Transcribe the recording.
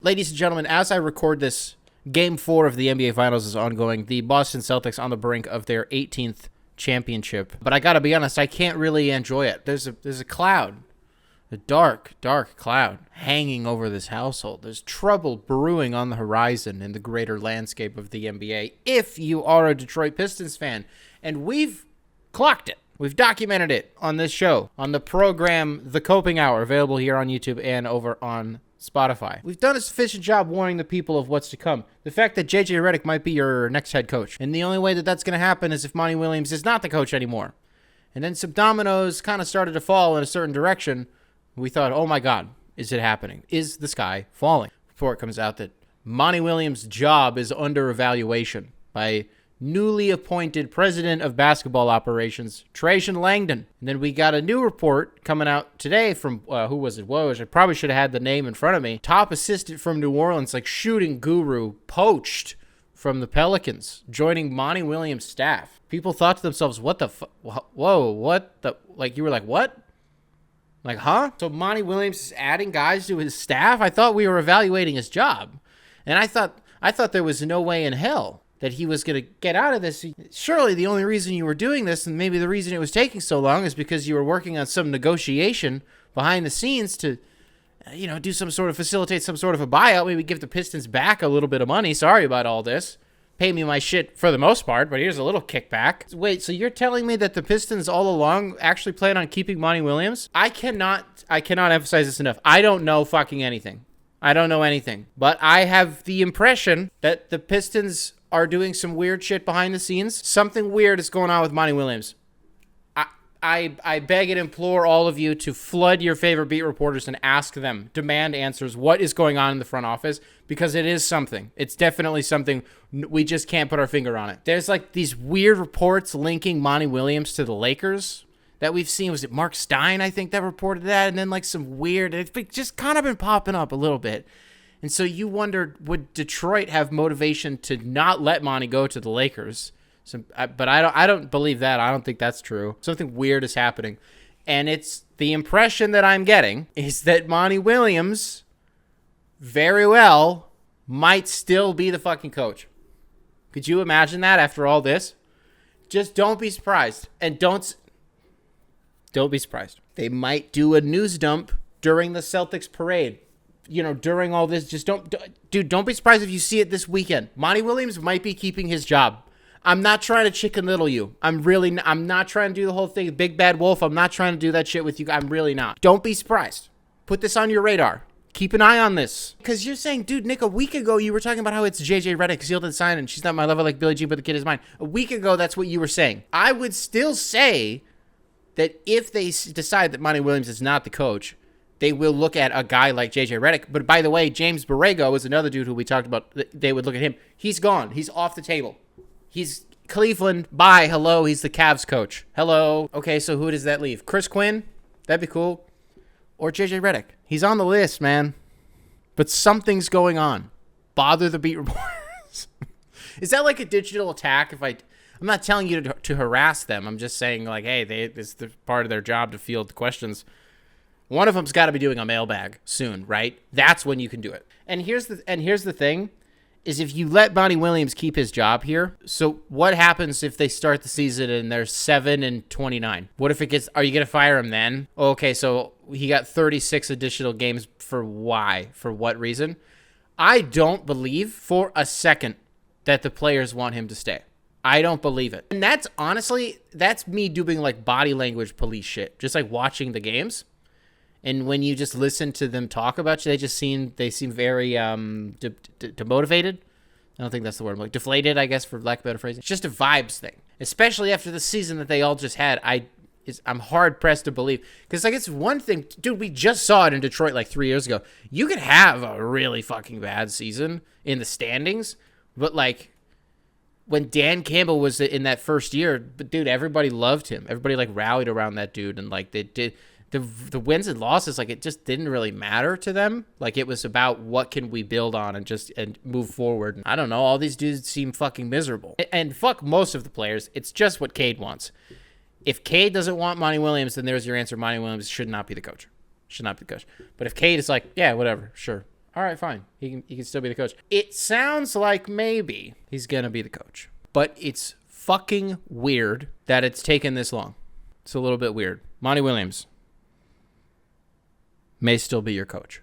Ladies and gentlemen, as I record this, Game 4 of the NBA Finals is ongoing. The Boston Celtics on the brink of their 18th championship. But I gotta be honest, I can't really enjoy it. There's a cloud, a dark, dark cloud hanging over this household. There's trouble brewing on the horizon in the greater landscape of the NBA if you are a Detroit Pistons fan. And we've clocked it. We've documented it on this show, on the program The Coping Hour, available here on YouTube and over on Spotify. We've done a sufficient job warning the people of what's to come. The fact that JJ Redick might be your next head coach. And the only way that that's going to happen is if Monty Williams is not the coach anymore. And then some dominoes kind of started to fall in a certain direction. We thought, oh my God, is it happening? Is the sky falling? Before it comes out that Monty Williams' job is under evaluation by newly appointed president of basketball operations, Trajan Langdon. And then we got a new report coming out today from, who was it? Woj. I probably should have had the name in front of me. Top assistant from New Orleans, like shooting guru, poached from the Pelicans, joining Monty Williams' staff. People thought to themselves, what the whoa, what the, like, you were like, what? Like, huh? So Monty Williams is adding guys to his staff? I thought we were evaluating his job. And I thought there was no way in hell that he was going to get out of this. Surely the only reason you were doing this, and maybe the reason it was taking so long, is because you were working on some negotiation behind the scenes to, do some sort of, facilitate some sort of a buyout, maybe give the Pistons back a little bit of money. Sorry about all this. Pay me my shit for the most part, but here's a little kickback. Wait, so you're telling me that the Pistons all along actually plan on keeping Monty Williams? I cannot emphasize this enough. I don't know fucking anything. I don't know anything. But I have the impression that the Pistons are doing some weird shit behind the scenes. Something weird is going on with Monty Williams. I beg and implore all of you to flood your favorite beat reporters and ask them, demand answers, what is going on in the front office, because it is something. It's definitely something. We just can't put our finger on it. There's like these weird reports linking Monty Williams to the Lakers that we've seen. Was it Mark Stein, I think, that reported that? And then like some weird, it's just kind of been popping up a little bit. And so you wondered, would Detroit have motivation to not let Monty go to the Lakers? But I don't believe that. I don't think that's true. Something weird is happening. And it's the impression that I'm getting is that Monty Williams very well might still be the fucking coach. Could you imagine that after all this? Just don't be surprised. And don't be surprised. They might do a news dump during the Celtics parade. During all this, just don't be surprised if you see it this weekend. Monty Williams might be keeping his job. I'm not trying to chicken little you. I'm not trying to do the whole thing, big bad wolf. I'm not trying to do that shit with you. I'm really not. Don't be surprised. Put this on your radar. Keep an eye on this. Because you're saying, dude, Nick, a week ago you were talking about how it's JJ Redick sealed and signed and she's not my level like Billie Jean, but the kid is mine. A week ago, that's what you were saying. I would still say that if they decide that Monty Williams is not the coach, they will look at a guy like JJ Redick. But by the way, James Borrego is another dude who we talked about. They would look at him. He's gone. He's off the table. He's Cleveland. Bye. Hello. He's the Cavs coach. Hello. Okay, so who does that leave? Chris Quinn? That'd be cool. Or JJ Redick. He's on the list, man. But something's going on. Bother the beat reporters. Is that like a digital attack? I'm not telling you to harass them. I'm just saying, like, hey, it's part of their job to field the questions. One of them's got to be doing a mailbag soon, right? That's when you can do it. And here's the thing, is if you let Monty Williams keep his job here, so what happens if they start the season and they're 7-29? What if are you going to fire him then? Okay, so he got 36 additional games for why? For what reason? I don't believe for a second that the players want him to stay. I don't believe it. And that's me doing like body language police shit, just like watching the games. And when you just listen to them talk about you, they seem very demotivated. I don't think that's the word. Like deflated, I guess, for lack of better phrasing. It's just a vibes thing, especially after the season that they all just had. I'm hard pressed to believe, because like it's one thing, dude. We just saw it in Detroit like 3 years ago. You could have a really fucking bad season in the standings, but like when Dan Campbell was in that first year, but dude, everybody loved him. Everybody like rallied around that dude, and like they did. The wins and losses, like it just didn't really matter to them. Like it was about what can we build on and move forward. I don't know. All these dudes seem fucking miserable. And fuck most of the players. It's just what Cade wants. If Cade doesn't want Monty Williams, then there's your answer. Monty Williams should not be the coach. But if Cade is like, yeah, whatever, sure. All right, fine. He can still be the coach. It sounds like maybe he's going to be the coach. But it's fucking weird that it's taken this long. It's a little bit weird. Monty Williams may still be your coach.